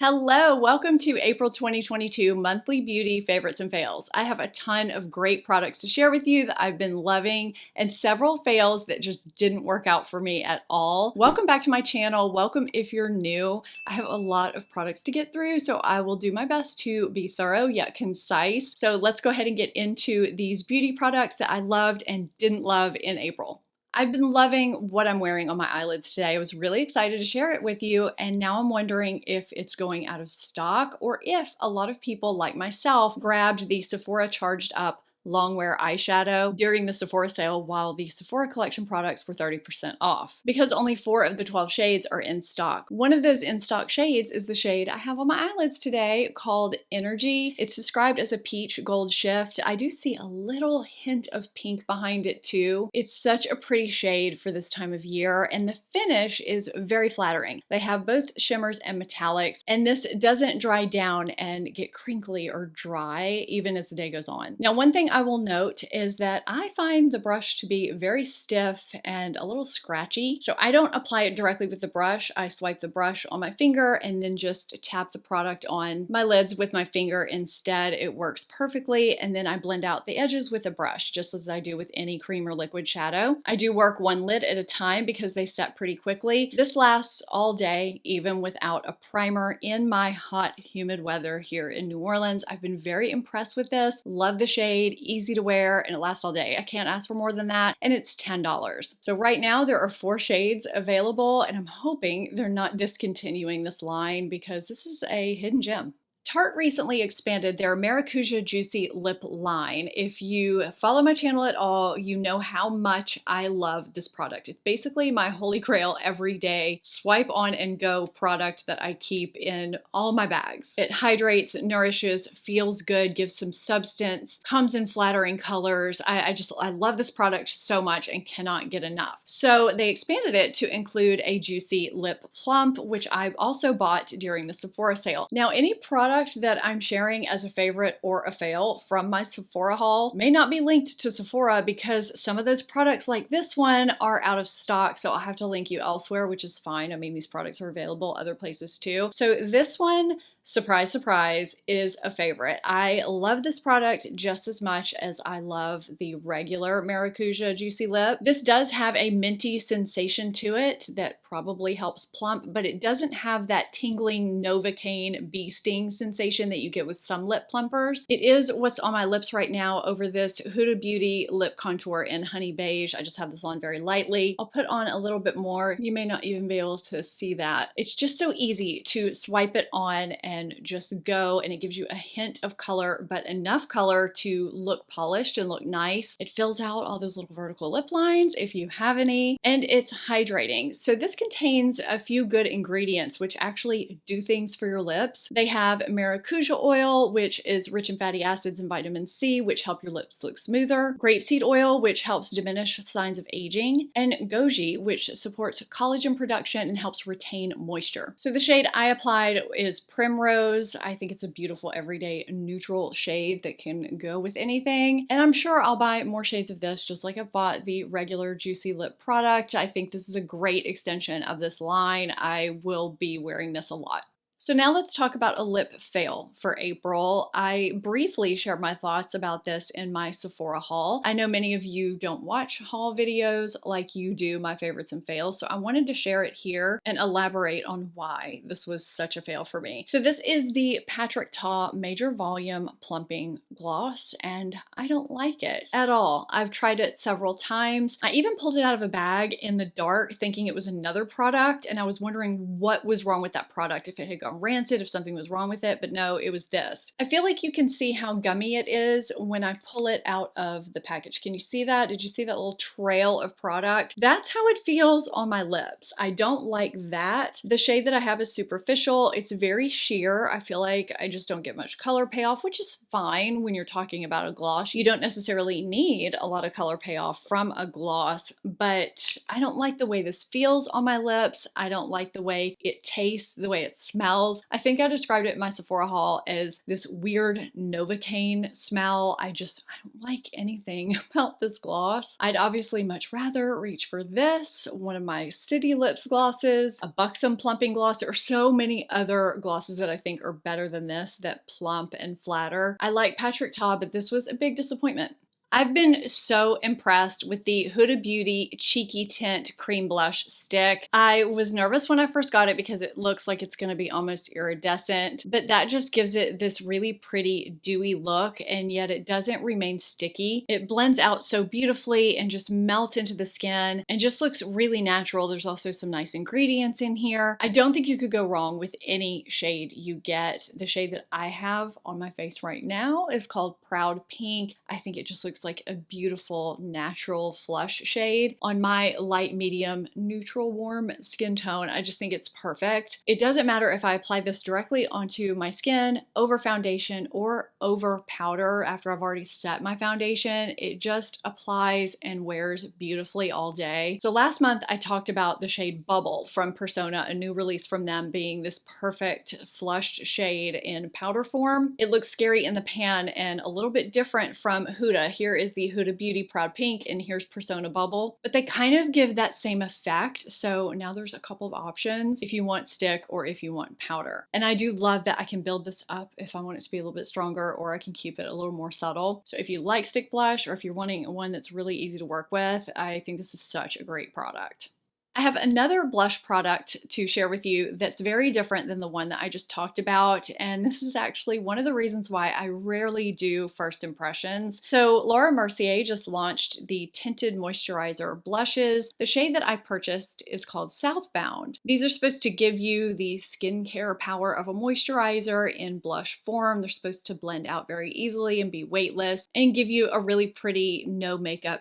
Hello, welcome to April 2022 monthly beauty favorites and fails. I have a ton of great products to share with you that I've been loving and several fails that just didn't work out for me at all. Welcome back to my channel. Welcome if you're new. I have a lot of products to get through, so I will do my best to be thorough yet concise. So let's go ahead and get into these beauty products that I loved and didn't love in April. I've been loving what I'm wearing on my eyelids today. I was really excited to share it with you, and now I'm wondering if it's going out of stock or if a lot of people like myself grabbed the Sephora charged up long wear eyeshadow during the Sephora sale while the Sephora collection products were 30% off, because only 4 of the 12 shades are in stock. One of those in stock shades is the shade I have on my eyelids today called Energy. It's described as a peach gold shift. I do see a little hint of pink behind it too. It's such a pretty shade for this time of year, and the finish is very flattering. They have both shimmers and metallics, and this doesn't dry down and get crinkly or dry even as the day goes on. Now, one thing I will note is that I find the brush to be very stiff and a little scratchy. So I don't apply it directly with the brush. I swipe the brush on my finger and then just tap the product on my lids with my finger instead. It works perfectly. And then I blend out the edges with a brush, just as I do with any cream or liquid shadow. I do work one lid at a time because they set pretty quickly. This lasts all day, even without a primer in my hot, humid weather here in New Orleans. I've been very impressed with this. Love the shade. Easy to wear, and it lasts all day. I can't ask for more than that, and it's $10. So right now there are 4 shades available, and I'm hoping they're not discontinuing this line because this is a hidden gem. Tarte recently expanded their Maracuja Juicy Lip line. If you follow my channel at all, you know how much I love this product. It's basically my holy grail everyday swipe on and go product that I keep in all my bags. It hydrates, nourishes, feels good, gives some substance, comes in flattering colors. I love this product so much and cannot get enough. So they expanded it to include a Juicy Lip Plump, which I also bought during the Sephora sale. Now, any product that I'm sharing as a favorite or a fail from my Sephora haul may not be linked to Sephora because some of those products like this one are out of stock, so I'll have to link you elsewhere, which is fine. I mean, these products are available other places too. So this one, surprise, surprise, is a favorite. I love this product just as much as I love the regular Maracuja Juicy Lip. This does have a minty sensation to it that probably helps plump, but it doesn't have that tingling Novocaine bee sting sensation that you get with some lip plumpers. It is what's on my lips right now over this Huda Beauty lip contour in Honey Beige. I just have this on very lightly. I'll put on a little bit more. You may not even be able to see that. It's just so easy to swipe it on and just go, and it gives you a hint of color, but enough color to look polished and look nice. It fills out all those little vertical lip lines if you have any, and it's hydrating. So this contains a few good ingredients which actually do things for your lips. They have maracuja oil, which is rich in fatty acids and vitamin C, which help your lips look smoother, grapeseed oil, which helps diminish signs of aging, and goji, which supports collagen production and helps retain moisture. So the shade I applied is Primrose. I think it's a beautiful everyday neutral shade that can go with anything, and I'm sure I'll buy more shades of this just like I've bought the regular Juicy Lip product. I think this is a great extension of this line. I will be wearing this a lot. So now let's talk about a lip fail for April. I briefly shared my thoughts about this in my Sephora haul. I know many of you don't watch haul videos like you do my favorites and fails, so I wanted to share it here and elaborate on why this was such a fail for me. So this is the Patrick Ta Major Volume Plumping Gloss, and I don't like it at all. I've tried it several times. I even pulled it out of a bag in the dark thinking it was another product, and I was wondering what was wrong with that product, if it had gone rancid, if something was wrong with it, but no, it was this. I feel like you can see how gummy it is when I pull it out of the package. Can you see that? Did you see that little trail of product? That's how it feels on my lips. I don't like that. The shade that I have is Superficial. It's very sheer. I feel like I just don't get much color payoff, which is fine when you're talking about a gloss. You don't necessarily need a lot of color payoff from a gloss, but I don't like the way this feels on my lips. I don't like the way it tastes, the way it smells. smells. I think I described it in my Sephora haul as this weird Novocaine smell. I don't like anything about this gloss. I'd obviously much rather reach for this, one of my City Lips glosses, a Buxom plumping gloss. There are so many other glosses that I think are better than this that plump and flatter. I like Patrick Ta, but this was a big disappointment. I've been so impressed with the Huda Beauty Cheeky Tint Cream Blush Stick. I was nervous when I first got it because it looks like it's going to be almost iridescent, but that just gives it this really pretty dewy look, and yet it doesn't remain sticky. It blends out so beautifully and just melts into the skin and just looks really natural. There's also some nice ingredients in here. I don't think you could go wrong with any shade you get. The shade that I have on my face right now is called Proud Pink. I think it just looks like a beautiful natural flush shade on my light medium neutral warm skin tone. I just think it's perfect. It doesn't matter if I apply this directly onto my skin, over foundation, or over powder after I've already set my foundation. It just applies and wears beautifully all day. So last month I talked about the shade Bubble from Persona, a new release from them, being this perfect flushed shade in powder form. It looks scary in the pan and a little bit different from Huda. Here is the Huda Beauty Proud Pink and here's Persona Bubble, but they kind of give that same effect. So now there's a couple of options if you want stick or if you want powder. And I do love that I can build this up if I want it to be a little bit stronger, or I can keep it a little more subtle. So if you like stick blush, or if you're wanting one that's really easy to work with, I think this is such a great product. I have another blush product to share with you that's very different than the one that I just talked about, and this is actually one of the reasons why I rarely do first impressions. So Laura Mercier just launched the Tinted Moisturizer blushes. The shade that I purchased is called Southbound. These are supposed to give you the skincare power of a moisturizer in blush form. They're supposed to blend out very easily and be weightless and give you a really pretty no makeup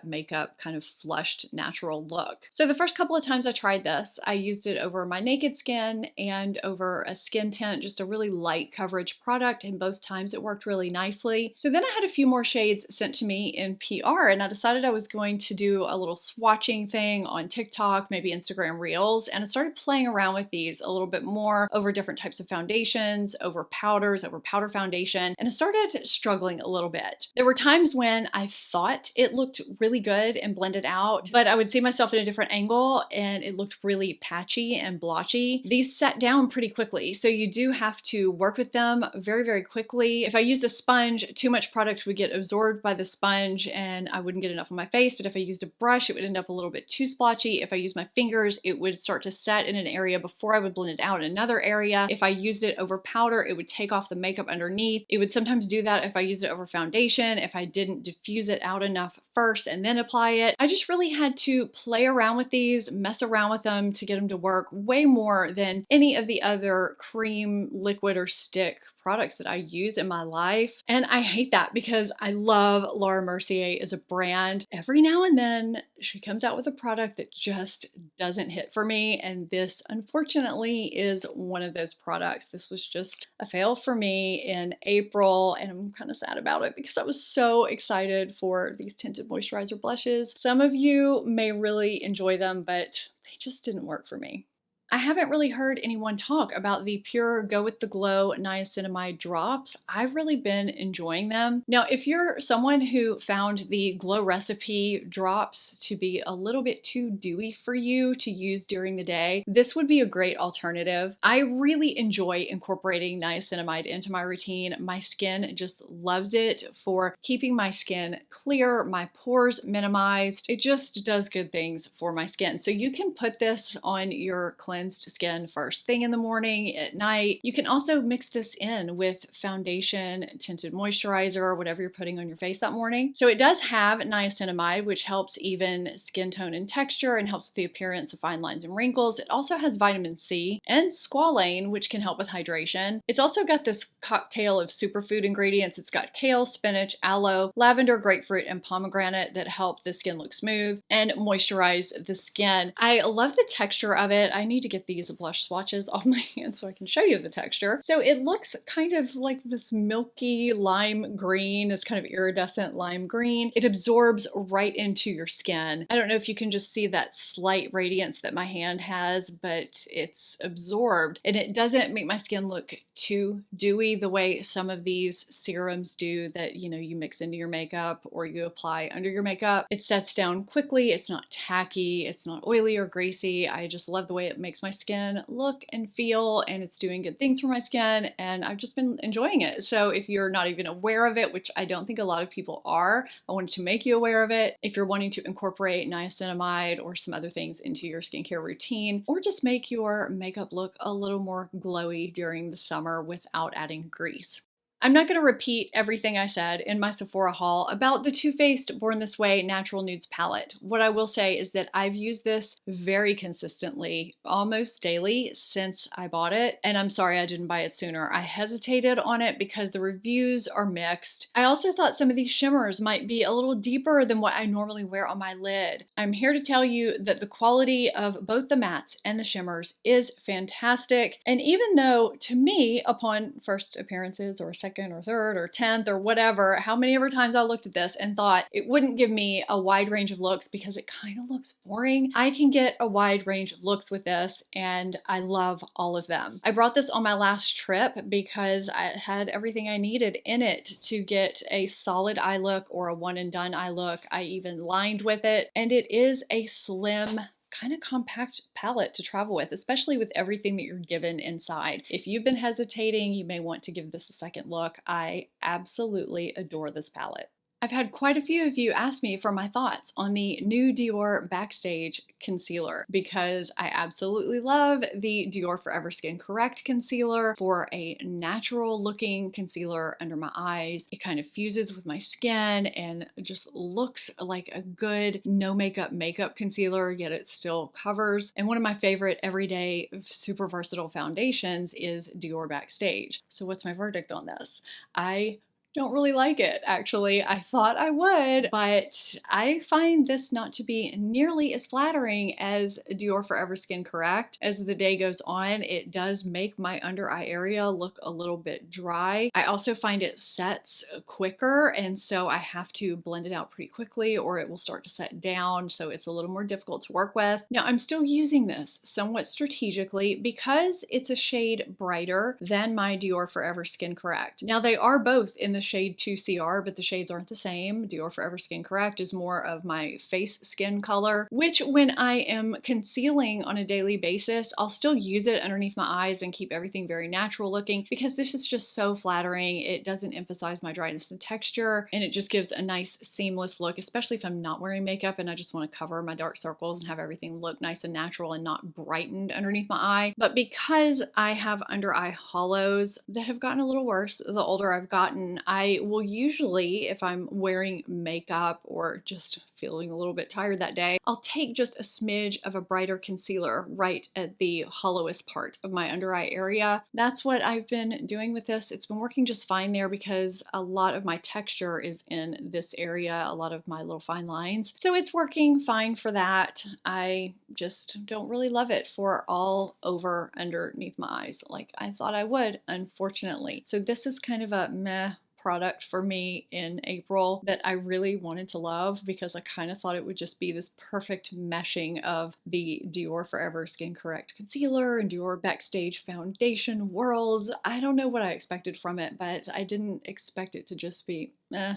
kind of flushed natural look. So the first couple of times I tried this, I used it over my naked skin and over a skin tint, just a really light coverage product, and both times it worked really nicely. So then I had a few more shades sent to me in PR, and I decided I was going to do a little swatching thing on TikTok, maybe Instagram Reels, and I started playing around with these a little bit more over different types of foundations, over powders, over powder foundation, and I started struggling a little bit. There were times when I thought it looked really good and blended out, but I would see myself at a different angle and it looked really patchy and blotchy. These set down pretty quickly, so you do have to work with them very, very quickly. If I used a sponge, too much product would get absorbed by the sponge and I wouldn't get enough on my face, but if I used a brush, it would end up a little bit too splotchy. If I used my fingers, it would start to set in an area before I would blend it out in another area. If I used it over powder, it would take off the makeup underneath. It would sometimes do that if I used it over foundation, if I didn't diffuse it out enough first and then apply it. I just really had to play around with these, mess around with them to get them to work way more than any of the other cream, liquid, or stick products that I use in my life. And I hate that because I love Laura Mercier as a brand. Every now and then she comes out with a product that just doesn't hit for me, and this unfortunately is one of those products. This was just a fail for me in April, and I'm kind of sad about it because I was so excited for these tinted moisturizer blushes. Some of you may really enjoy them, but they just didn't work for me. I haven't really heard anyone talk about the Pure Go With The Glow niacinamide drops. I've really been enjoying them. Now, if you're someone who found the Glow Recipe drops to be a little bit too dewy for you to use during the day, this would be a great alternative. I really enjoy incorporating niacinamide into my routine. My skin just loves it for keeping my skin clear, my pores minimized. It just does good things for my skin. So you can put this on your cleansed skin first thing in the morning, at night. You can also mix this in with foundation, tinted moisturizer, or whatever you're putting on your face that morning. So it does have niacinamide, which helps even skin tone and texture and helps with the appearance of fine lines and wrinkles. It also has vitamin C and squalane, which can help with hydration. It's also got this cocktail of superfood ingredients. It's got kale, spinach, aloe, lavender, grapefruit, and pomegranate that help the skin look smooth and moisturize the skin. I love the texture of it. I need to get these blush swatches off my hand so I can show you the texture. So it looks kind of like this milky lime green. It's kind of iridescent lime green. It absorbs right into your skin. I don't know if you can just see that slight radiance that my hand has, but it's absorbed, and it doesn't make my skin look too dewy the way some of these serums do that, you know, you mix into your makeup or you apply under your makeup. It sets down quickly. It's not tacky. It's not oily or greasy. I just love the way it makes my skin look and feel, and it's doing good things for my skin, and I've just been enjoying it. So if you're not even aware of it, which I don't think a lot of people are, I wanted to make you aware of it. If you're wanting to incorporate niacinamide or some other things into your skincare routine, or just make your makeup look a little more glowy during the summer without adding grease. I'm not going to repeat everything I said in my Sephora haul about the Too Faced Born This Way Natural Nudes palette. What I will say is that I've used this very consistently, almost daily since I bought it, and I'm sorry I didn't buy it sooner. I hesitated on it because the reviews are mixed. I also thought some of these shimmers might be a little deeper than what I normally wear on my lid. I'm here to tell you that the quality of both the mattes and the shimmers is fantastic, and even though to me, upon first appearances or second or third or 10th or whatever, how many ever times I looked at this and thought it wouldn't give me a wide range of looks because it kind of looks boring, I can get a wide range of looks with this, and I love all of them. I brought this on my last trip because I had everything I needed in it to get a solid eye look or a one and done eye look. I even lined with it, and it is a slim, kind of compact palette to travel with, especially with everything that you're given inside. If you've been hesitating, you may want to give this a second look. I absolutely adore this palette. I've had quite a few of you ask me for my thoughts on the new Dior Backstage concealer because I absolutely love the Dior Forever Skin Correct concealer for a natural looking concealer under my eyes. It kind of fuses with my skin and just looks like a good no makeup concealer, yet it still covers. And one of my favorite everyday super versatile foundations is Dior Backstage. So what's my verdict on this? I don't really like it, actually. I thought I would, but I find this not to be nearly as flattering as Dior Forever Skin Correct. As the day goes on, it does make my under eye area look a little bit dry. I also find it sets quicker, and so I have to blend it out pretty quickly or it will start to set down, so it's a little more difficult to work with. Now, I'm still using this somewhat strategically because it's a shade brighter than my Dior Forever Skin Correct. Now, they are both in the shade 2CR, but the shades aren't the same. Dior Forever Skin Correct is more of my face skin color, which when I am concealing on a daily basis, I'll still use it underneath my eyes and keep everything very natural looking because this is just so flattering. It doesn't emphasize my dryness and texture, and it just gives a nice seamless look, especially if I'm not wearing makeup and I just want to cover my dark circles and have everything look nice and natural and not brightened underneath my eye. But because I have under eye hollows that have gotten a little worse the older I've gotten, I will usually, if I'm wearing makeup or just feeling a little bit tired that day, I'll take just a smidge of a brighter concealer right at the hollowest part of my under eye area. That's what I've been doing with this. It's been working just fine there because a lot of my texture is in this area, a lot of my little fine lines. So it's working fine for that. I just don't really love it for all over underneath my eyes like I thought I would, unfortunately. So this is kind of a meh product for me in April that I really wanted to love because I kind of thought it would just be this perfect meshing of the Dior Forever Skin Correct concealer and Dior Backstage foundation worlds. I don't know what I expected from it, but I didn't expect it to just be eh.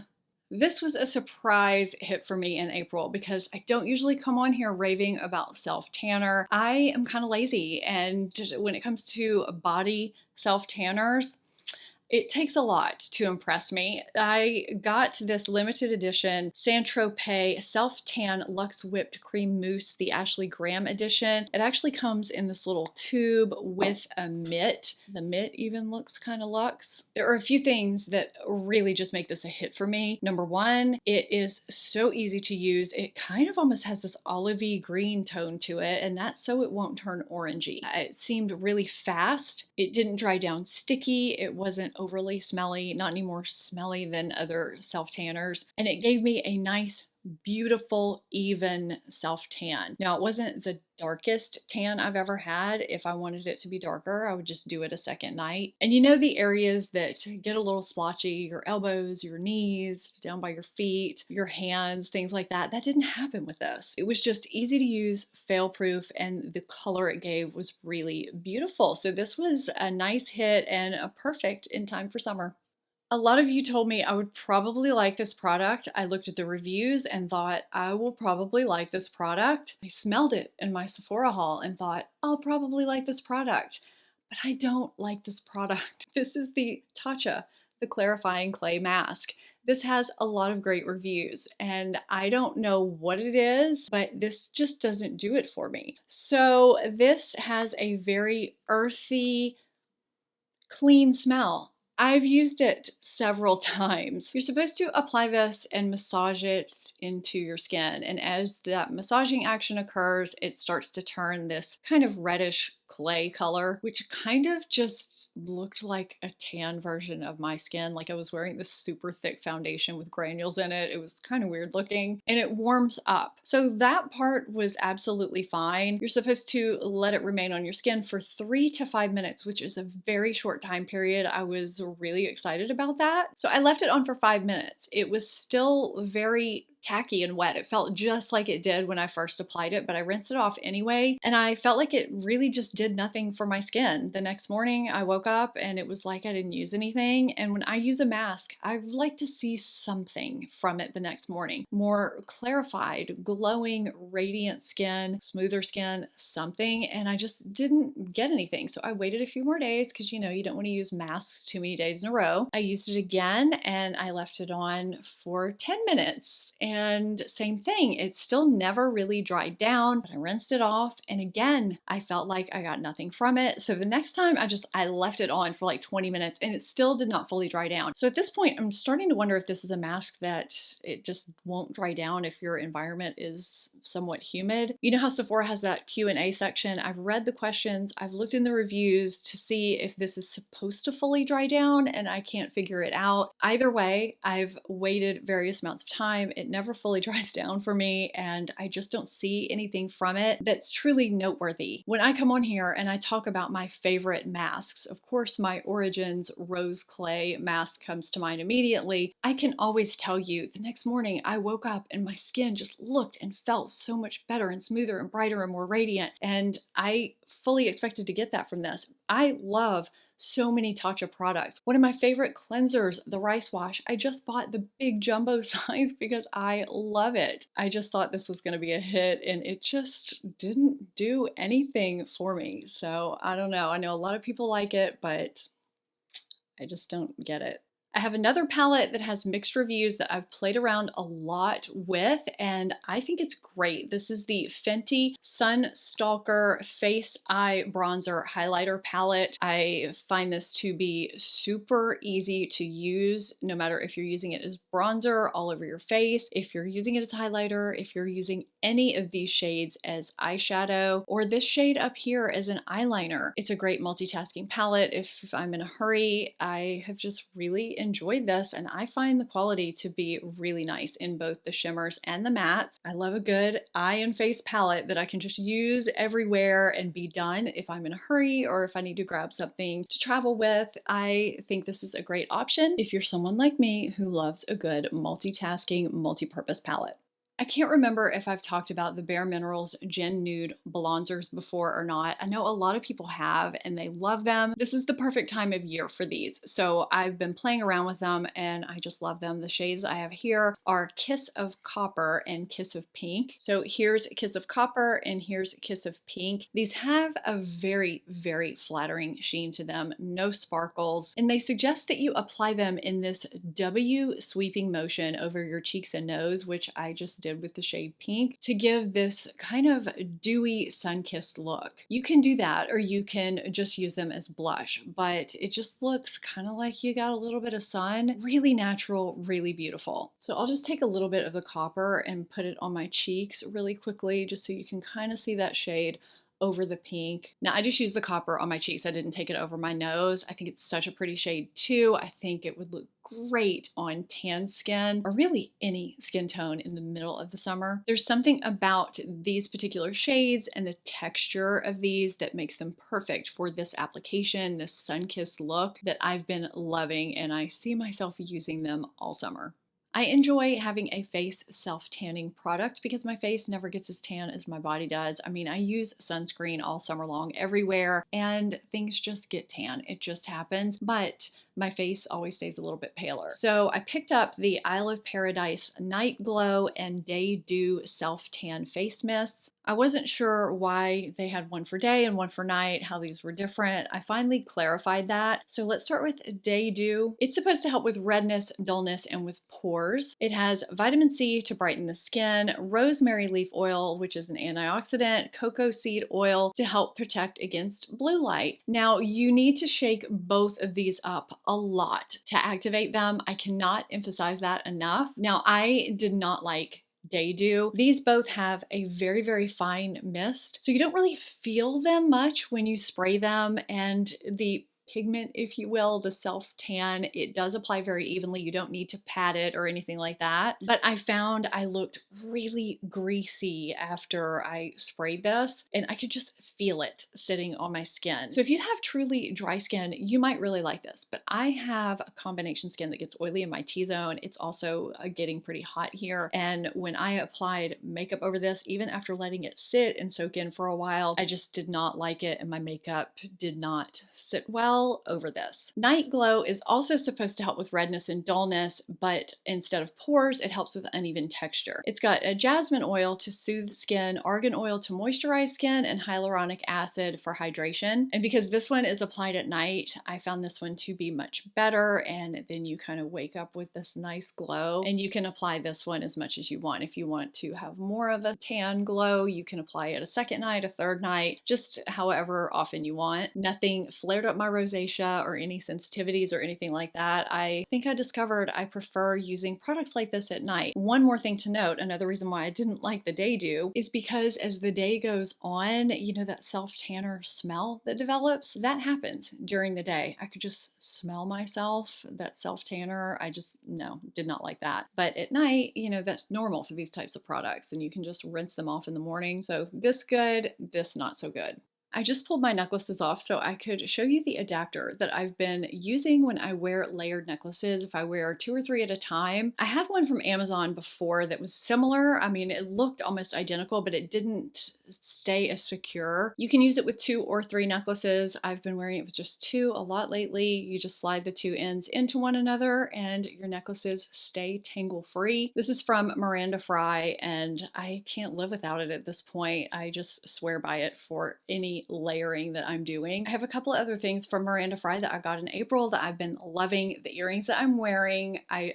This was a surprise hit for me in April because I don't usually come on here raving about self-tanner. I am kind of lazy, and when it comes to body self-tanners, it takes a lot to impress me. I got this limited edition Saint-Tropez Self-Tan Luxe Whipped Cream Mousse, the Ashley Graham edition. It actually comes in this little tube with a mitt. The mitt even looks kind of luxe. There are a few things that really just make this a hit for me. Number one, it is so easy to use. It kind of almost has this olivey green tone to it, and that's so it won't turn orangey. It seemed really fast. It didn't dry down sticky. It wasn't overly smelly, not any more smelly than other self-tanners, and it gave me a nice beautiful, even self tan. Now, it wasn't the darkest tan I've ever had. If I wanted it to be darker, I would just do it a second night. And you know, the areas that get a little splotchy, your elbows, your knees, down by your feet, your hands, things like that, that didn't happen with this. It was just easy to use, fail proof, and the color it gave was really beautiful. So this was a nice hit and a perfect in time for summer. A lot of you told me I would probably like this product. I looked at the reviews and thought, I will probably like this product. I smelled it in my Sephora haul and thought, I'll probably like this product. But I don't like this product. This is the Tatcha, the Clarifying Clay Mask. This has a lot of great reviews, and I don't know what it is, but this just doesn't do it for me. So this has a very earthy, clean smell. I've used it several times. You're supposed to apply this and massage it into your skin. And as that massaging action occurs, it starts to turn this kind of reddish clay color, which kind of just looked like a tan version of my skin. Like I was wearing this super thick foundation with granules in it. It was kind of weird looking, and it warms up. So that part was absolutely fine. You're supposed to let it remain on your skin for 3 to 5 minutes, which is a very short time period. I was really excited about that. So I left it on for 5 minutes. It was still very tacky and wet. It felt just like it did when I first applied it, but I rinsed it off anyway, and I felt like it really just did nothing for my skin. The next morning I woke up and it was like I didn't use anything, and when I use a mask, I like to see something from it the next morning. More clarified, glowing, radiant skin, smoother skin, something, and I just didn't get anything. So I waited a few more days because you know you don't want to use masks too many days in a row. I used it again and I left it on for 10 minutes. And same thing, it still never really dried down, but I rinsed it off. And again, I felt like I got nothing from it. So the next time I left it on for like 20 minutes and it still did not fully dry down. So at this point, I'm starting to wonder if this is a mask that it just won't dry down if your environment is somewhat humid. You know how Sephora has that Q&A section? I've read the questions, I've looked in the reviews to see if this is supposed to fully dry down, and I can't figure it out. Either way, I've waited various amounts of time. It never fully dries down for me, and I just don't see anything from it that's truly noteworthy. When I come on here and I talk about my favorite masks, of course my Origins Rose Clay mask comes to mind immediately. I can always tell you the next morning I woke up and my skin just looked and felt so much better and smoother and brighter and more radiant, and I fully expected to get that from this. I love so many Tatcha products. One of my favorite cleansers, the rice wash, I just bought the big jumbo size because I love it. I just thought this was going to be a hit, and it just didn't do anything for me. So I don't know. I know a lot of people like it, but I just don't get it. I have another palette that has mixed reviews that I've played around a lot with, and I think it's great. This is the Fenty Sunstalker Face Eye Bronzer Highlighter Palette. I find this to be super easy to use, no matter if you're using it as bronzer all over your face, if you're using it as highlighter, if you're using any of these shades as eyeshadow, or this shade up here as an eyeliner. It's a great multitasking palette. If I'm in a hurry, I have just really enjoyed this, and I find the quality to be really nice in both the shimmers and the mattes. I love a good eye and face palette that I can just use everywhere and be done if I'm in a hurry or if I need to grab something to travel with. I think this is a great option if you're someone like me who loves a good multitasking, multi-purpose palette. I can't remember if I've talked about the Bare Minerals Gen Nude Bronzers before or not. I know a lot of people have and they love them. This is the perfect time of year for these. So I've been playing around with them and I just love them. The shades I have here are Kiss of Copper and Kiss of Pink. So here's Kiss of Copper and here's Kiss of Pink. These have a very, very flattering sheen to them, no sparkles, and they suggest that you apply them in this W sweeping motion over your cheeks and nose, which I just did with the shade Pink, to give this kind of dewy sun-kissed look. You can do that, or you can just use them as blush, but it just looks kind of like you got a little bit of sun. Really natural, really beautiful. So I'll just take a little bit of the copper and put it on my cheeks really quickly, just so you can kind of see that shade over the pink. Now I just used the copper on my cheeks. I didn't take it over my nose. I think it's such a pretty shade too. I think it would look great on tan skin or really any skin tone in the middle of the summer. There's something about these particular shades and the texture of these that makes them perfect for this application, this sun-kissed look that I've been loving, and I see myself using them all summer. I enjoy having a face self-tanning product because my face never gets as tan as my body does. I mean, I use sunscreen all summer long everywhere and things just get tan. It just happens, but my face always stays a little bit paler. So I picked up the Isle of Paradise Night Glow and Day Dew Self-Tan Face Mists. I wasn't sure why they had one for day and one for night, how these were different. I finally clarified that. So let's start with Day Dew. It's supposed to help with redness, dullness, and with pores. It has vitamin C to brighten the skin, rosemary leaf oil, which is an antioxidant, cocoa seed oil to help protect against blue light. Now, you need to shake both of these up a lot to activate them. I cannot emphasize that enough. Now, I did not like Day Dew. These both have a very, very fine mist, so you don't really feel them much when you spray them, and the pigment, if you will, the self-tan, it does apply very evenly. You don't need to pat it or anything like that. But I found I looked really greasy after I sprayed this, and I could just feel it sitting on my skin. So if you have truly dry skin, you might really like this. But I have a combination skin that gets oily in my T-zone. It's also getting pretty hot here. And when I applied makeup over this, even after letting it sit and soak in for a while, I just did not like it, and my makeup did not sit well over this. Night Glow is also supposed to help with redness and dullness, but instead of pores, it helps with uneven texture. It's got a jasmine oil to soothe skin, argan oil to moisturize skin, and hyaluronic acid for hydration. And because this one is applied at night, I found this one to be much better, and then you kind of wake up with this nice glow, and you can apply this one as much as you want. If you want to have more of a tan glow, you can apply it a second night, a third night, just however often you want. Nothing flared up my rosacea or any sensitivities or anything like that. I think I discovered I prefer using products like this at night. One more thing to note, another reason why I didn't like the Day Dew is because as the day goes on, you know, that self-tanner smell that develops, that happens during the day. I could just smell myself, that self-tanner. I just, no, did not like that. But at night, you know, that's normal for these types of products, and you can just rinse them off in the morning. So this good, this not so good. I just pulled my necklaces off so I could show you the adapter that I've been using when I wear layered necklaces. If I wear 2 or 3 at a time. I had one from Amazon before that was similar. I mean, it looked almost identical, but it didn't stay as secure. You can use it with 2 or 3 necklaces. I've been wearing it with just 2 a lot lately. You just slide the 2 ends into one another and your necklaces stay tangle free. This is from Miranda Fry, and I can't live without it at this point. I just swear by it for any layering that I'm doing. I have a couple of other things from Miranda Fry that I got in April that I've been loving. The earrings that I'm wearing, I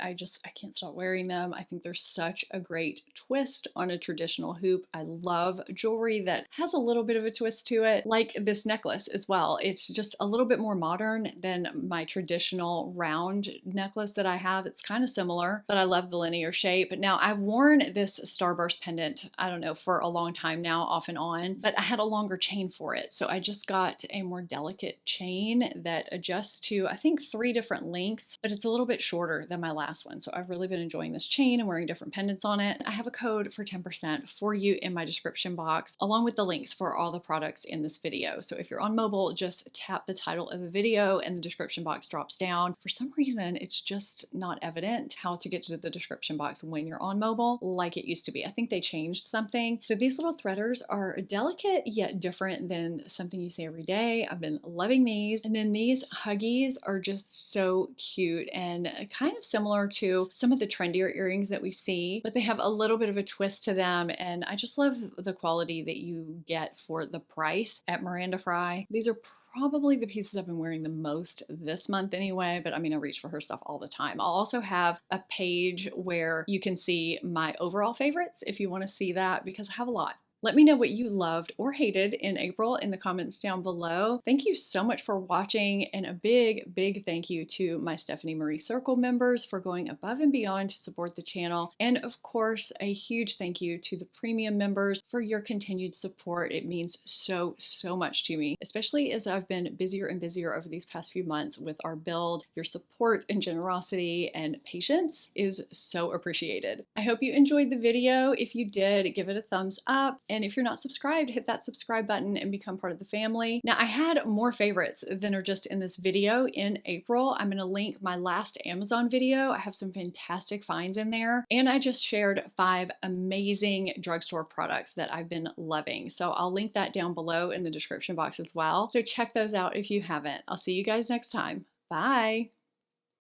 can't stop wearing them. I think they're such a great twist on a traditional hoop. I love jewelry that has a little bit of a twist to it, like this necklace as well. It's just a little bit more modern than my traditional round necklace that I have. It's kind of similar, but I love the linear shape. Now, I've worn this Starburst pendant, I don't know, for a long time now, off and on, but I had a longer chain for it. So I just got a more delicate chain that adjusts to, I think, 3 different lengths, but it's a little bit shorter than my last one. So I've really been enjoying this chain and wearing different pendants on it. I have a code for 10% for you in my description box, along with the links for all the products in this video. So if you're on mobile, just tap the title of the video and the description box drops down. For some reason, it's just not evident how to get to the description box when you're on mobile like it used to be. I think they changed something. So these little threaders are delicate yet different than something you see every day. I've been loving these. And then these Huggies are just so cute and kind of similar to some of the trendier earrings that we see, but they have a little bit of a twist to them. And I just love the quality that you get for the price at Miranda Fry. These are probably the pieces I've been wearing the most this month anyway, but I mean, I reach for her stuff all the time. I'll also have a page where you can see my overall favorites if you want to see that, because I have a lot. Let me know what you loved or hated in April in the comments down below. Thank you so much for watching, and a big, big thank you to my Stephanie Marie Circle members for going above and beyond to support the channel. And of course, a huge thank you to the premium members for your continued support. It means so, so much to me, especially as I've been busier and busier over these past few months with our build. Your support and generosity and patience is so appreciated. I hope you enjoyed the video. If you did, give it a thumbs up. And if you're not subscribed, hit that subscribe button and become part of the family. Now, I had more favorites than are just in this video in April. I'm going to link my last Amazon video. I have some fantastic finds in there. And I just shared 5 amazing drugstore products that I've been loving. So I'll link that down below in the description box as well. So check those out if you haven't. I'll see you guys next time. Bye.